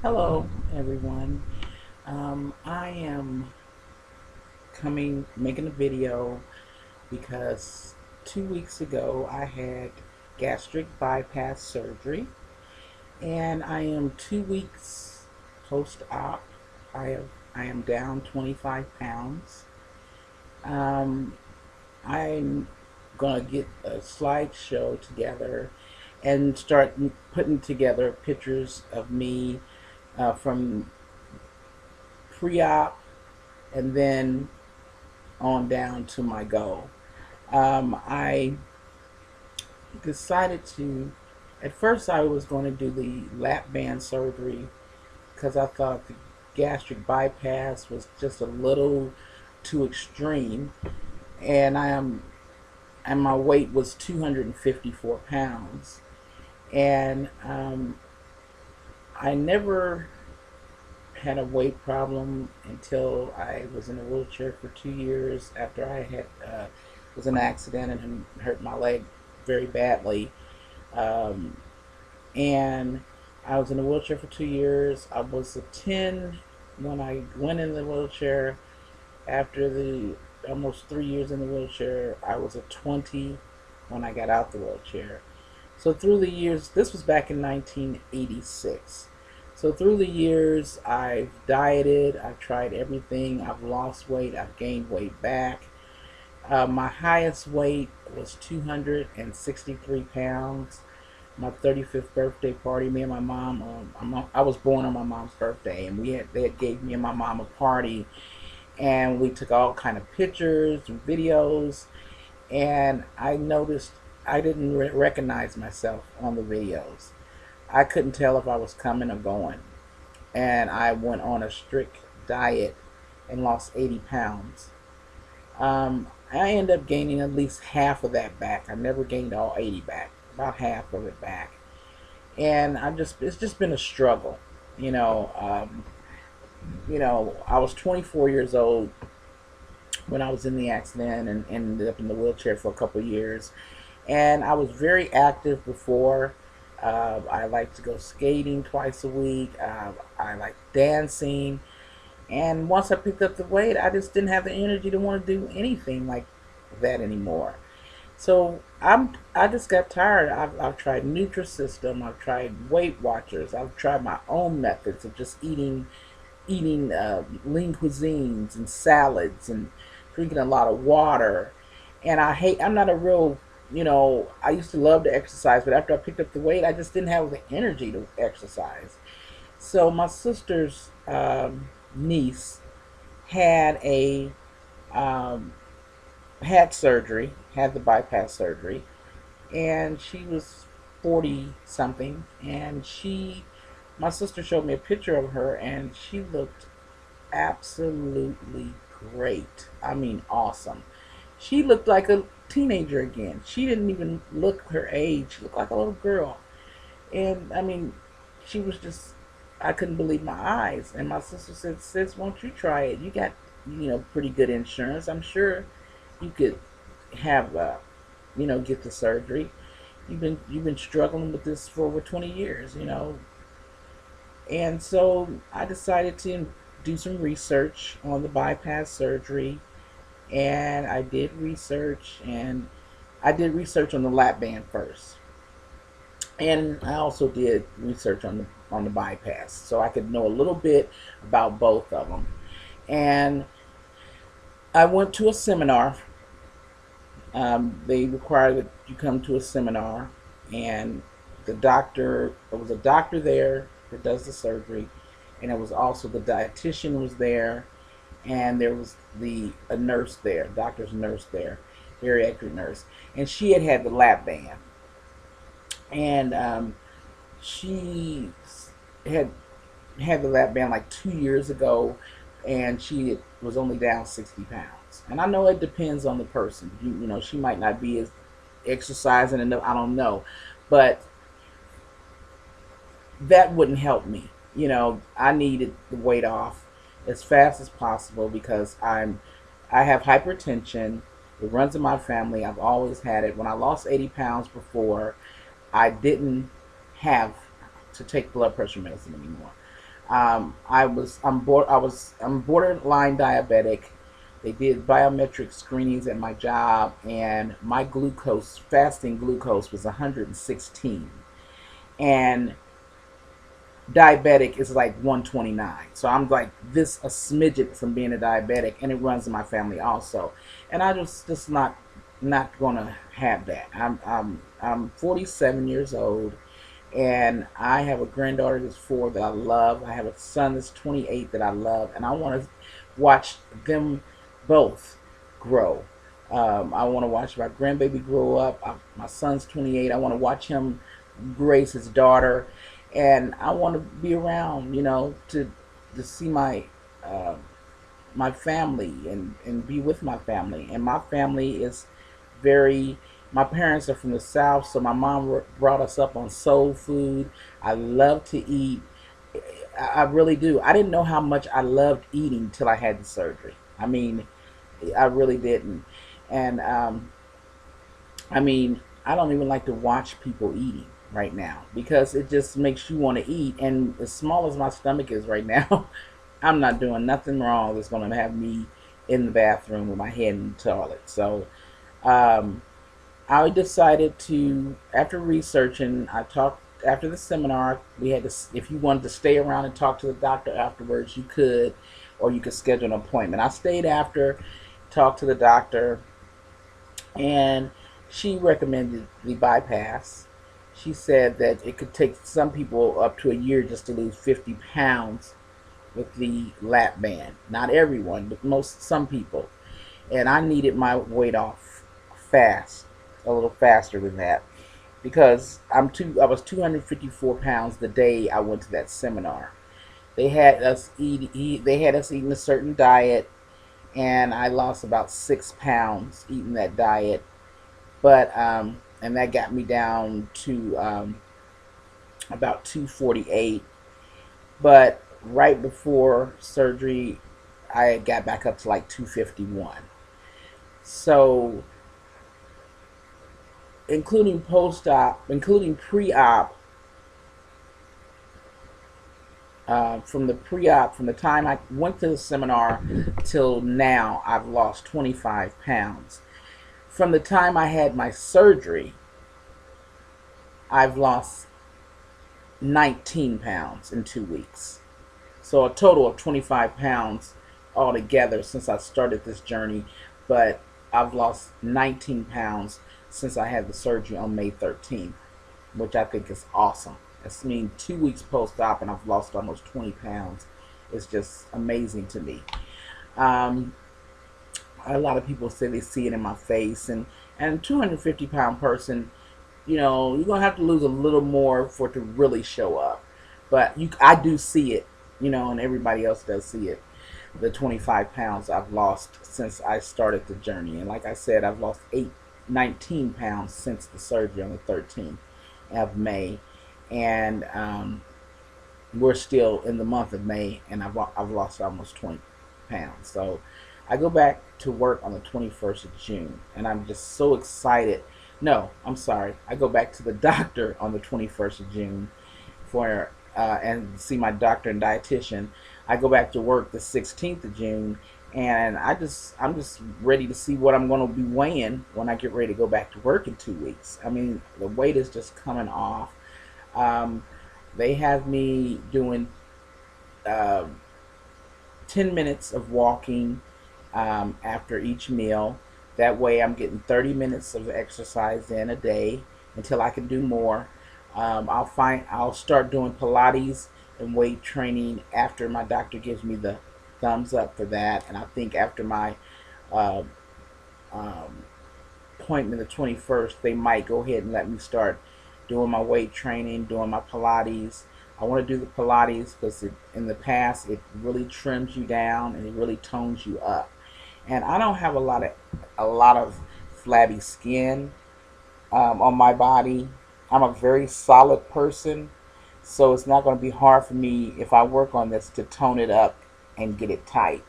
Hello, everyone. I am making a video because 2 weeks ago I had gastric bypass surgery, and I am 2 weeks post-op. I am down 25 pounds. Um, I'm gonna get a slideshow together and start putting together pictures of me from pre-op and then on down to my goal. I decided to, at first I was going to do the lap band surgery because I thought the gastric bypass was just a little too extreme, and my weight was 254 pounds, and I never had a weight problem until I was in a wheelchair for 2 years after I had was in an accident and hurt my leg very badly. Um, and I was in a wheelchair for 2 years. I was a 10 when I went in the wheelchair. After the almost 3 years in the wheelchair, I was a 20 when I got out the wheelchair. So through the years, this was back in 1986. So through the years, I've dieted, I've tried everything, I've lost weight, I've gained weight back. My highest weight was 263 pounds. My 35th birthday party, me and my mom, I was born on my mom's birthday, and they had gave me and my mom a party, and we took all kind of pictures and videos, and I noticed I didn't recognize myself on the videos. I couldn't tell if I was coming or going. And I went on a strict diet and lost 80 pounds. I ended up gaining at least half of that back. I never gained all 80 back, about half of it back. And it's just been a struggle. You know, I was 24 years old when I was in the accident and ended up in the wheelchair for a couple of years. And I was very active before. I like to go skating twice a week. I like dancing. And once I picked up the weight, I just didn't have the energy to want to do anything like that anymore. So I just got tired. I've tried Nutrisystem. I've tried Weight Watchers. I've tried my own methods of just eating lean cuisines and salads and drinking a lot of water. And I'm not a real, I used to love to exercise, but after I picked up the weight, I just didn't have the energy to exercise. So my sister's niece had um, had surgery, had the bypass surgery, and she was 40 something, and my sister showed me a picture of her, and she looked absolutely great. I mean, awesome. She looked like a teenager again. She didn't even look her age. She looked like a little girl. And I mean, she was just, I couldn't believe my eyes. And my sister said, "Sis, won't you try it? You got, pretty good insurance. I'm sure you could have, get the surgery. You've been struggling with this for over 20 years." And so I decided to do some research on the bypass surgery, and I did research on the lap band first, and I also did research on the bypass, so I could know a little bit about both of them. And I went to a seminar. They require that you come to a seminar, and there was a doctor there that does the surgery, and it was also the dietitian was there, and there was a nurse there, doctor's nurse there, bariatric nurse, and she had the lap band, and she had the lap band like 2 years ago, and she was only down 60 pounds. And I know it depends on the person. She might not be as exercising enough. I don't know, but that wouldn't help me. I needed the weight off as fast as possible because I have hypertension. It runs in my family. I've always had it. When I lost 80 pounds before, I didn't have to take blood pressure medicine anymore. I'm borderline diabetic. They did biometric screenings at my job, and my glucose, fasting glucose, was 116, and diabetic is like 129. So I'm like this a smidget from being a diabetic, and it runs in my family also. And I just not gonna have that. I'm 47 years old, and I have a granddaughter that's 4 that I love. I have a son that's 28 that I love, and I want to watch them both grow. I want to watch my grandbaby grow up. My son's 28. I want to watch him raise his daughter, and I want to be around, to see uh, my family and be with my family. And my family is very. My parents are from the South, so my mom brought us up on soul food. I love to eat. I really do. I didn't know how much I loved eating till I had the surgery. I mean, I really didn't. And I mean, I don't even like to watch people eating right now because it just makes you want to eat. And as small as my stomach is right now, I'm not doing nothing wrong that's going to have me in the bathroom with my head in the toilet. So um, I decided to, after researching, I talked after the seminar. We had to, if you wanted to stay around and talk to the doctor afterwards, you could, or you could schedule an appointment. I stayed after, talked to the doctor, and she recommended the bypass. She said that it could take some people up to a year just to lose 50 pounds with the lap band. Not everyone, but some people. And I needed my weight off fast, a little faster than that, because I was 254 pounds the day I went to that seminar. They had us eating a certain diet, and I lost about 6 pounds eating that diet. But and that got me down to about 248. But right before surgery, I got back up to like 251. So including post-op, including pre-op, from the pre-op, from the time I went to the seminar till now, I've lost 25 pounds. From the time I had my surgery, I've lost 19 pounds in 2 weeks. So a total of 25 pounds altogether since I started this journey. But I've lost 19 pounds since I had the surgery on May 13th, which I think is awesome. That's mean 2 weeks post-op and I've lost almost 20 pounds. It's just amazing to me. Um, a lot of people say they see it in my face, and a 250-pound person, you're gonna have to lose a little more for it to really show up. But I do see it, and everybody else does see it. The 25 pounds I've lost since I started the journey, and like I said, I've lost 19 pounds since the surgery on the 13th of May, and we're still in the month of May, and I've lost almost 20 pounds. So I go back to work on the 21st of June, and I'm just so excited. No, I'm sorry. I go back to the doctor on the 21st of June for and see my doctor and dietitian. I go back to work the 16th of June, and I'm just ready to see what I'm going to be weighing when I get ready to go back to work in 2 weeks. I mean, the weight is just coming off. Um, they have me doing uh, 10 minutes of walking after each meal. That way I'm getting 30 minutes of exercise in a day until I can do more. I'll start doing Pilates and weight training after my doctor gives me the thumbs up for that. And I think after my uh, um, appointment the 21st, they might go ahead and let me start doing my weight training, doing my Pilates. I want to do the Pilates because in the past it really trims you down and it really tones you up. And I don't have a lot of flabby skin on my body. I'm a very solid person, so it's not going to be hard for me if I work on this to tone it up and get it tight.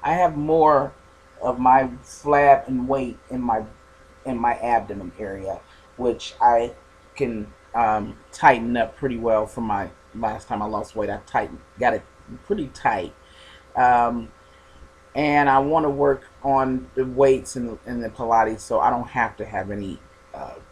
I have more of my flab and weight in my abdomen area, which I can tighten up pretty well for my last time I lost weight. I got it pretty tight. Um, and I want to work on the weights and the Pilates so I don't have to have any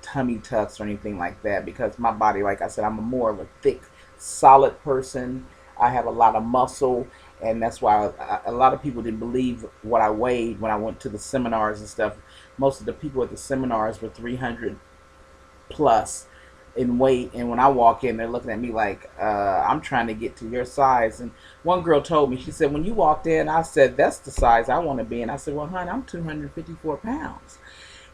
tummy tucks or anything like that, because my body, like I said, I'm more of a thick, solid person. I have a lot of muscle, and that's why a lot of people didn't believe what I weighed when I went to the seminars and stuff. Most of the people at the seminars were 300 plus in weight, and when I walk in, they're looking at me like I'm trying to get to your size. And one girl told me, she said, when you walked in, I said, that's the size I want to be. And I said, well, honey, I'm 254 pounds.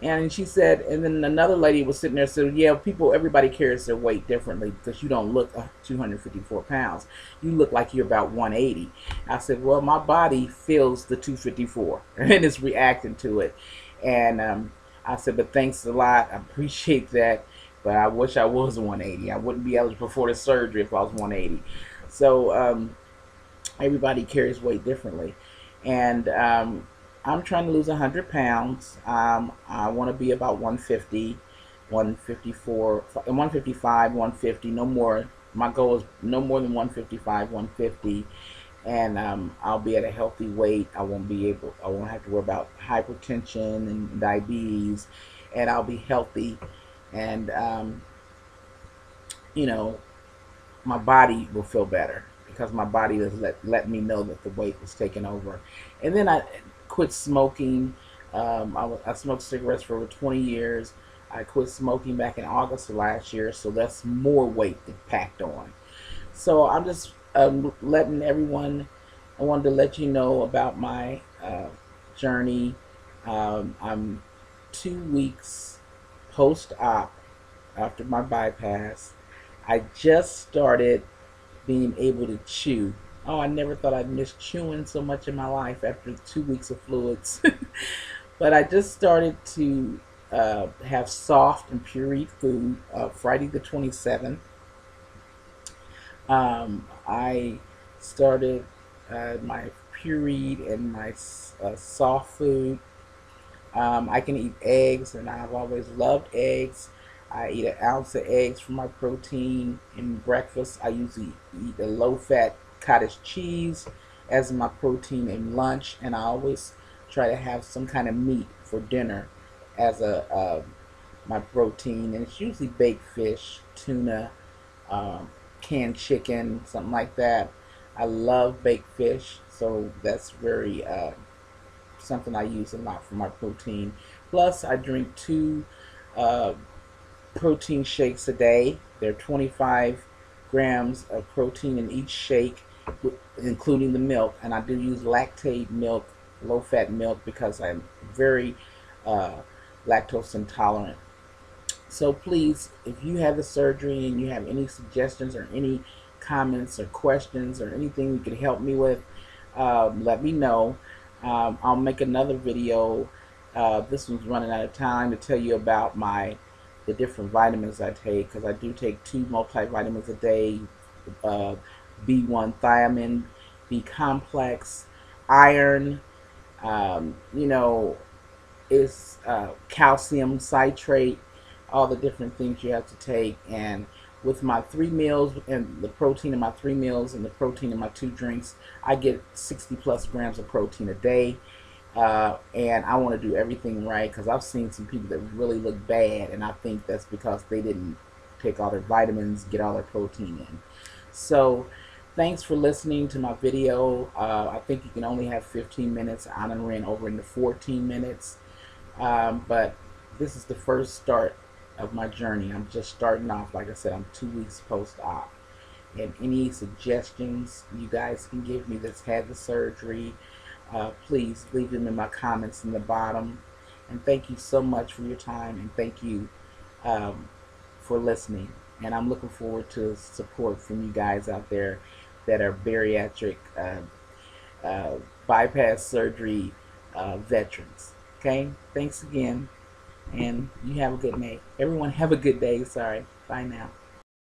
And she said, and then another lady was sitting there and said, yeah, everybody carries their weight differently, because you don't look 254 pounds. You look like you're about 180. I said, well, my body feels the 254 and it's reacting to it. And I said, but thanks a lot. I appreciate that. But I wish I was 180. I wouldn't be eligible for the surgery if I was 180. So everybody carries weight differently. And I'm trying to lose 100 pounds. I want to be about 150, 154, 155, 150, no more. My goal is no more than 155, 150. And I'll be at a healthy weight. I won't have to worry about hypertension and diabetes, and I'll be healthy. And you know, my body will feel better, because my body has let me know that the weight was taking over. And then I quit smoking. I smoked cigarettes for over 20 years. I quit smoking back in August of last year, so that's more weight that packed on. So I'm just letting everyone, I wanted to let you know about my journey. I'm 2 weeks post-op after my bypass. I just started being able to chew. Oh, I never thought I'd miss chewing so much in my life after 2 weeks of fluids. But I just started to have soft and pureed food Friday the 27th. I started my pureed and my soft food. I can eat eggs, and I've always loved eggs. I eat an ounce of eggs for my protein in breakfast. I usually eat a low-fat cottage cheese as my protein in lunch, and I always try to have some kind of meat for dinner as my protein, and it's usually baked fish, tuna, canned chicken, something like that. I love baked fish, so that's very something I use a lot for my protein. Plus, I drink 2 protein shakes a day. They're 25 grams of protein in each shake, including the milk. And I do use lactate milk, low-fat milk, because I'm very lactose intolerant. So please, if you have the surgery and you have any suggestions or any comments or questions or anything you could help me with, let me know. I'll make another video. This one's running out of time, to tell you about the different vitamins I take, because I do take 2 multivitamins a day, B1 thiamine, B complex, iron, you know, is calcium citrate, all the different things you have to take. And with my 3 meals and the protein in my 3 meals and the protein in my 2 drinks, I get 60 plus grams of protein a day. And I want to do everything right, because I've seen some people that really look bad, and I think that's because they didn't take all their vitamins, get all their protein in. So thanks for listening to my video. I think you can only have 15 minutes. I done ran over into 14 minutes. But this is the first start of my journey. I'm just starting off. Like I said, I'm 2 weeks post-op. And any suggestions you guys can give me that's had the surgery, please leave them in my comments in the bottom. And thank you so much for your time, and thank you for listening. And I'm looking forward to support from you guys out there that are bariatric bypass surgery veterans. Okay, thanks again, and you have a good day. Everyone have a good day. Sorry. Bye now.